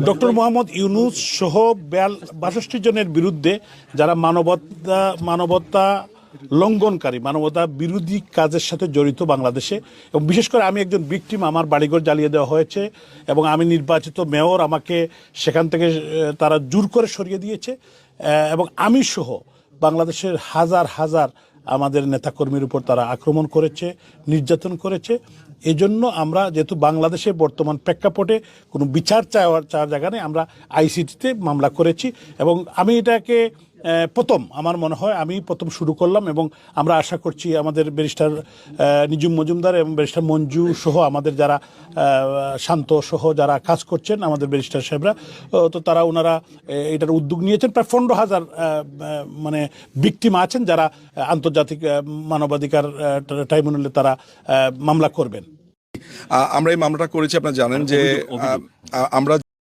Doctor Mohammad Yunus সহ ৬২ জনের বিরুদ্ধে যারা মানবতা লঙ্ঘনকারী, মানবতা বিরোধী কাজের সাথে জড়িত বাংলাদেশে, এবং বিশেষ করে আমি একজন ভিকটিম, আমার বাড়িঘর জ্বালিয়ে দেওয়া হয়েছে এবং আমি নির্বাচিত মেয়র, আমাকে সেখান থেকে তারা জোর করে সরিয়ে দিয়েছে এবং আমি সহ বাংলাদেশের হাজার হাজার আমাদের নেতাকর্মীর উপর তারা আক্রমণ করেছে, নির্যাতন করেছে। এজন্য আমরা যেহেতু বাংলাদেশে বর্তমান প্রেক্ষাপটে কোনো বিচার চাওয়ার জায়গা নেই, আমরা আইসিটিতে মামলা করেছি এবং আমি এটাকে আমার মনে হয় আমি প্রথম শুরু করলাম এবং আমরা আশা করছি আমাদের ব্যারিস্টার নিজুম মজুমদার এবং ব্যারিস্টার মঞ্জু সহ আমাদের যারা শান্ত সহ যারা কাজ করছেন, আমাদের ব্যারিস্টার সাহেবরা, তো তারা ওনারা এটার উদ্যোগ নিয়েছেন। প্রায় ১৫,০০০ মানে ভিকটিম আছেন যারা আন্তর্জাতিক মানবাধিকার ট্রাইব্যুনালে তারা মামলা করবেন। আমরা এই মামলাটা করেছি, আপনারা জানেন যে আমরা